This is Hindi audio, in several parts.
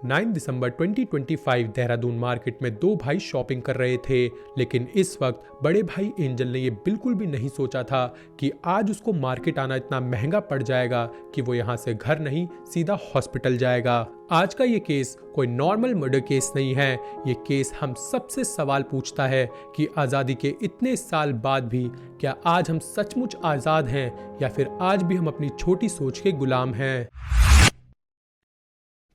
9 दिसंबर 2025 देहरादून मार्केट में दो भाई शॉपिंग कर रहे थे, लेकिन इस वक्त बड़े भाई एंजल ने ये बिल्कुल भी नहीं सोचा था कि आज उसको मार्केट आना इतना महंगा पड़ जाएगा कि वो यहाँ से घर नहीं सीधा हॉस्पिटल जाएगा। आज का ये केस कोई नॉर्मल मर्डर केस नहीं है। ये केस हम सबसे सवाल पूछता है कि आज़ादी के इतने साल बाद भी क्या आज हम सचमुच आज़ाद हैं या फिर आज भी हम अपनी छोटी सोच के गुलाम हैं।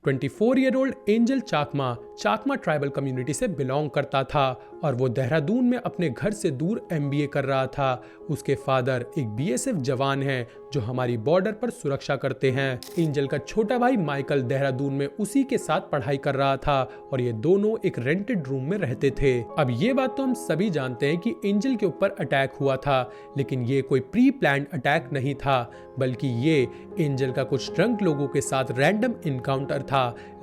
24-year-old एंजल चाकमा ट्राइबल कम्युनिटी से बिलोंग करता था और वो देहरादून में अपने घर से दूर MBA कर रहा था। उसके फादर एक BSF जवान हैं जो हमारी बॉर्डर पर सुरक्षा करते हैं। एंजल का छोटा भाई माइकल देहरादून में उसी के साथ पढ़ाई कर रहा था और ये दोनों एक रेंटेड रूम में रहते थे। अब ये बात तो हम सभी जानते हैं कि एंजल के ऊपर अटैक हुआ था, लेकिन ये कोई प्री प्लान्ड अटैक नहीं था, बल्कि ये एंजल का कुछ ड्रंक लोगों के साथ रैंडम इनकाउंटर था।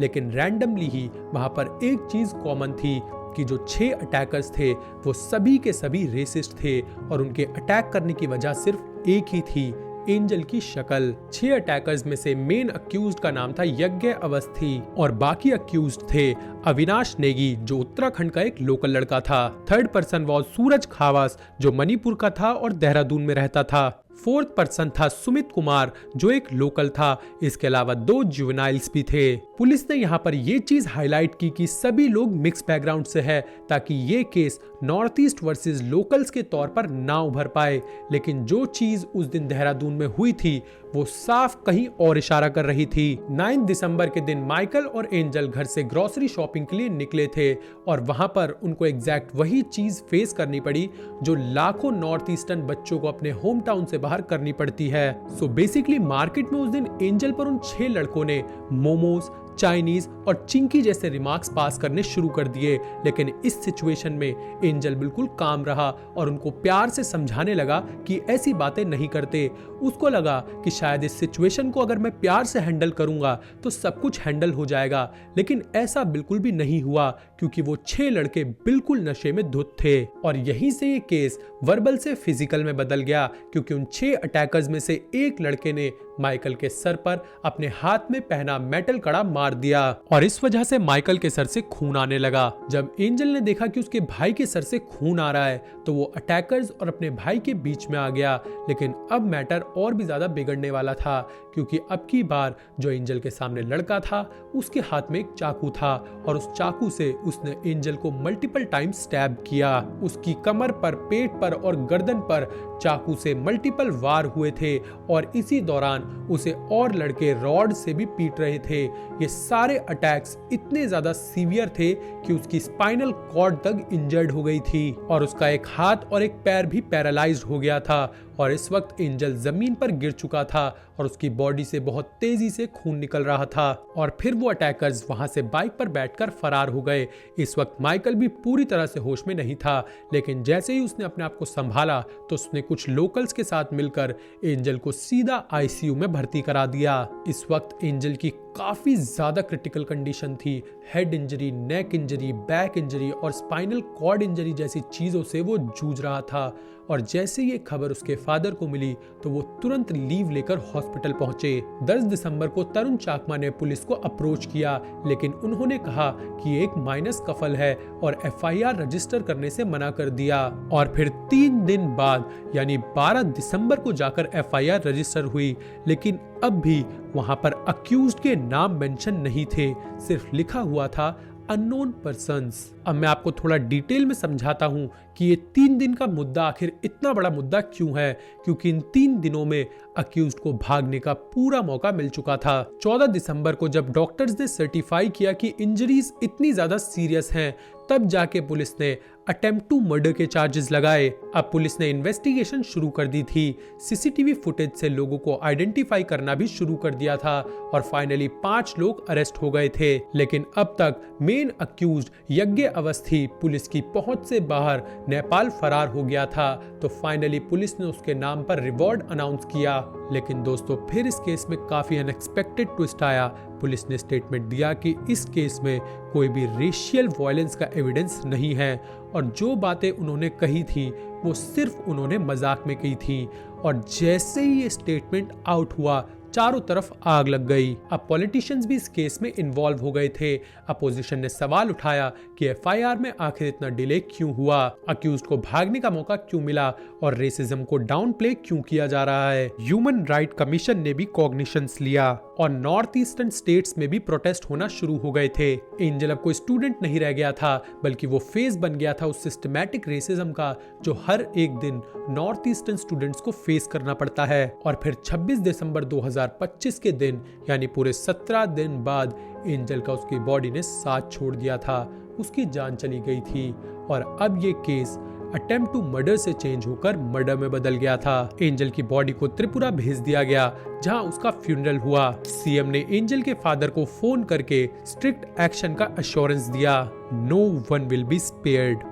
लेकिन रैंडमली ही वहां पर एक चीज कॉमन थी कि जो 6 अटैकर्स थे वो सभी के सभी रेसिस्ट थे और उनके अटैक करने की वजह सिर्फ एक ही थी, एंजल की शक्ल। 6 अटैकर्स में से मेन अक्यूज्ड का नाम था यज्ञ अवस्थी और बाकी अक्यूज्ड थे अविनाश नेगी जो उत्तराखंड का एक लोकल लड़का था। थर्ड पर्सन वाज सूरज खावास जो मणिपुर का था और देहरादून में रहता था। फोर्थ पर्सन था सुमित कुमार जो एक लोकल था। इसके अलावा 2 जुवेनाइल्स भी थे। पुलिस ने यहाँ पर ये चीज हाईलाइट की कि सभी लोग मिक्स बैकग्राउंड से है ताकि ये case north east versus locals के तौर पर ना उभर पाए। लेकिन जो चीज उस दिन देहरादून में हुई थी वो साफ कहीं और इशारा कर रही थी। 9 दिसंबर के दिन माइकल और एंजल घर से ग्रोसरी शॉपिंग के लिए निकले थे और वहां पर उनको एग्जैक्ट वही चीज फेस करनी पड़ी जो लाखों नॉर्थ ईस्टर्न बच्चों को अपने होम टाउन से बाहर करनी पड़ती है। सो बेसिकली मार्केट में उस दिन एंजल पर उन 6 लड़कों ने मोमोज, चाइनीज और चिंकी जैसे रिमार्क्स पास करने शुरू कर दिए। लेकिन इस सिचुएशन में एंजल बिल्कुल काम रहा और उनको प्यार से समझाने लगा कि ऐसी बातें नहीं करते। उसको लगा कि शायद इस सिचुएशन को अगर मैं प्यार से हैंडल करूंगा तो सब कुछ हैंडल हो जाएगा, लेकिन ऐसा बिल्कुल भी नहीं हुआ क्योंकि वो 6 लड़के बिल्कुल नशे में धुत थे। और यहीं से ये केस वर्बल से फिजिकल में बदल गया क्योंकि उन 6 अटैकर्स में से एक लड़के ने माइकल के सर पर अपने हाथ में पहना मेटल कड़ा मार दिया और इस वजह से माइकल के सर से खून आने लगा। जब एंजल ने देखा कि उसके भाई के सर से खून आ रहा है तो वो अटैकर्स और अपने भाई के बीच में आ गया। लेकिन अब मैटर और भी ज्यादा बिगड़ने वाला था क्योंकि अब की बार जो एंजल के सामने लड़का था उसके हाथ में एक चाकू था और उस चाकू से उसने एंजल को मल्टीपल टाइम स्टैब किया। उसकी कमर पर, पेट पर और गर्दन पर चाकू से मल्टीपल वार हुए थे और इसी दौरान उसे और लड़के रॉड से भी पीट रहे थे। ये सारे अटैक्स इतने ज्यादा सीवियर थे कि उसकी स्पाइनल कॉर्ड तक इंजर्ड हो गई थी और उसका एक हाथ और एक पैर भी पैरालाइज्ड हो गया था और इस वक्त एंजल जमीन पर गिर चुका था और उसकी बॉडी से बहुत तेजी से खून निकल रहा था। और फिर वो अटैकर्स वहां से बाइक पर बैठकर फरार हो गए। इस वक्त माइकल भी पूरी तरह से होश में नहीं था, लेकिन जैसे ही उसने अपने आप को संभाला तो उसने कुछ लोकल्स के साथ मिलकर एंजल को सीधा ICU में भर्ती करा दिया। इस वक्त एंजल की काफी ज्यादा क्रिटिकल कंडीशन थी। हेड इंजरी, नेक इंजरी, बैक इंजरी और स्पाइनल कॉर्ड इंजरी जैसी चीजों से वो जूझ रहा था। और जैसे ये खबर उसके फादर को मिली तो वो तुरंत लीव लेकर हॉस्पिटल पहुंचे। 10 दिसंबर को तरुण चाकमा ने पुलिस को अप्रोच किया, लेकिन उन्होंने कहा कि एक माइनस कफल है और FIR रजिस्टर करने से मना कर दिया। और फिर 3 दिन बाद यानी 12 दिसंबर को जाकर FIR रजिस्टर हुई, लेकिन अब भी वहां पर अक्यूज्ड के नाम मेंशन नहीं थे, सिर्फ लिखा हुआ था अननोन पर्सन्स। अब मैं आपको थोड़ा डिटेल में समझाता हूं कि ये 3 दिन का मुद्दा आखिर इतना बड़ा मुद्दा क्यों है, क्योंकि इन 3 दिनों में अक्यूज्ड को भागने का पूरा मौका मिल चुका था। 14 दिसंबर को जब डॉक्टर्स ने सर्टिफाई किया कि इंजरीज इतनी ज्यादा सीरियस हैं, तब जाके पुलिस ने अटेम्प्ट टू मर्डर के चार्जेस लगाए। अब पुलिस ने इन्वेस्टिगेशन शुरू कर दी थी। CCTV फुटेज से लोगों को आइडेंटिफाई करना भी शुरू कर दिया था और फाइनली 5 लोग अरेस्ट हो गए थे। लेकिन अब तक मेन अक्यूज्ड यज्ञ अवस्थी पुलिस की पहुंच से बाहर नेपाल फरार हो गया था, तो फाइनली पुलिस ने उसके नाम पर रिवॉर्ड अनाउंस किया। लेकिन दोस्तों फिर इस केस में काफी अनएक्सपेक्टेड ट्विस्ट आया। पुलिस ने स्टेटमेंट दिया कि इस केस में कोई भी रेशियल वायलेंस का एविडेंस नहीं है और जो बातें उन्होंने कही थी वो सिर्फ उन्होंने मजाक में कही थी। और जैसे ही ये स्टेटमेंट आउट हुआ चारों तरफ आग लग गई। अब पॉलिटिशियंस भी इस केस में इन्वॉल्व हो गए थे। अपोजिशन ने सवाल उठाया कि एफआईआर में आखिर इतना डिले क्यों हुआ, अक्यूज्ड को भागने का मौका क्यों मिला और रेसिज्म को डाउन प्ले क्यों किया जा रहा है। ह्यूमन राइट कमीशन ने भी कॉग्निशंस लिया और नॉर्थ ईस्टर्न स्टेट्स में भी प्रोटेस्ट होना शुरू हो गए थे। एंजल अब कोई स्टूडेंट नहीं रह गया था, बल्कि वो फेस बन गया था उस सिस्टमैटिक रेसिज्म का जो हर एक दिन नॉर्थ ईस्टर्न स्टूडेंट्स को फेस करना पड़ता है। और फिर 26 दिसंबर 2025 के दिन, यानी पूरे 17 दिन बाद, एंजल का उसकी बॉडी ने साथ छोड़ दिया था। उसकी जान चली गई थी और अब ये केस अटेम्प्ट टू मर्डर से चेंज होकर मर्डर में बदल गया था। एंजल की बॉडी को त्रिपुरा भेज दिया गया, जहां उसका फ्यूनरल हुआ। सीएम ने एंजल के फादर को फोन करके स्ट्रिक्ट एक्शन का एश्योरेंस दिया। No one will be spared.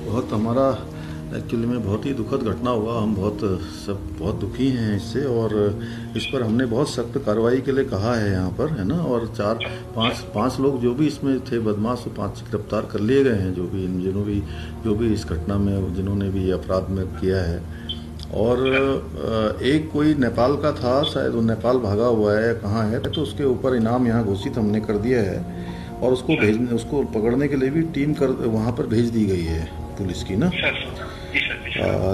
बहुत हमारा एक्चुअली में बहुत ही दुखद घटना हुआ। हम बहुत दुखी हैं इससे और इस पर हमने बहुत सख्त कार्रवाई के लिए कहा है यहाँ पर, है ना। और पांच लोग जो भी इसमें थे बदमाश, 5 गिरफ्तार कर लिए गए हैं, जो भी इस घटना में जिन्होंने भी अपराध में किया है। और एक कोई नेपाल का था, शायद वो नेपाल भागा हुआ है, कहाँ है, तो उसके ऊपर इनाम यहाँ घोषित हमने कर दिया है और उसको पकड़ने के लिए भी टीम वहाँ पर भेज दी गई है पुलिस की ना।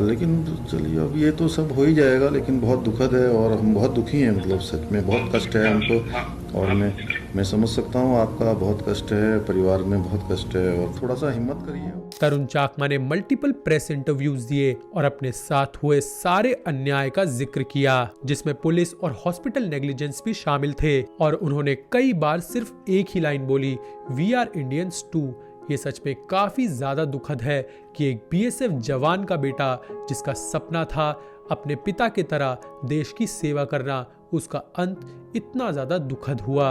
लेकिन चलिए अब ये तो सब हो ही जाएगा, लेकिन बहुत दुखद है और हम बहुत दुखी हैं। मतलब सच में बहुत कष्ट है हमको और मैं समझ सकता हूँ आपका बहुत कष्ट है, परिवार में बहुत कष्ट है और थोड़ा सा हिम्मत करिए। तरुण चाकमा ने मल्टीपल प्रेस इंटरव्यूज दिए और अपने साथ हुए सारे अन्याय का जिक्र किया, जिसमें पुलिस और हॉस्पिटल नेग्लिजेंस भी शामिल थे। और उन्होंने कई बार सिर्फ एक ही लाइन बोली, वी आर इंडियंस टू। ये सच में काफी ज्यादा दुखद है कि एक बीएसएफ जवान का बेटा, जिसका सपना था अपने पिता की तरह देश की सेवा करना, उसका अंत इतना ज्यादा दुखद हुआ।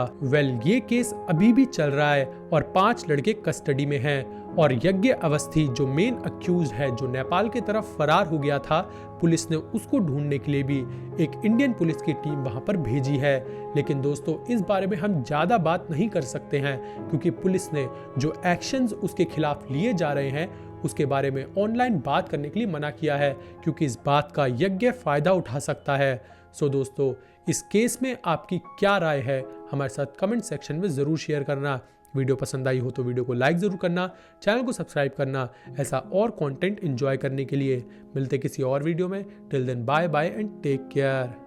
ये केस अभी भी चल रहा है और 5 लड़के कस्टडी में हैं और यज्ञ अवस्थी जो मेन अक्यूज है, जो नेपाल की तरफ फरार हो गया था, पुलिस ने उसको ढूंढने के लिए भी एक इंडियन पुलिस की टीम वहां पर भेजी है। लेकिन दोस्तों, इस बारे में हम ज्यादा बात नहीं कर सकते हैं क्योंकि पुलिस ने जो एक्शंस उसके खिलाफ लिए जा रहे हैं उसके बारे में ऑनलाइन बात करने के लिए मना किया है, क्योंकि इस बात का यज्ञ फायदा उठा सकता है। सो दोस्तों, इस केस में आपकी क्या राय है, हमारे साथ कमेंट सेक्शन में जरूर शेयर करना। वीडियो पसंद आई हो तो वीडियो को लाइक जरूर करना, चैनल को सब्सक्राइब करना ऐसा और कंटेंट एंजॉय करने के लिए। मिलते किसी और वीडियो में। Till then bye bye and take care.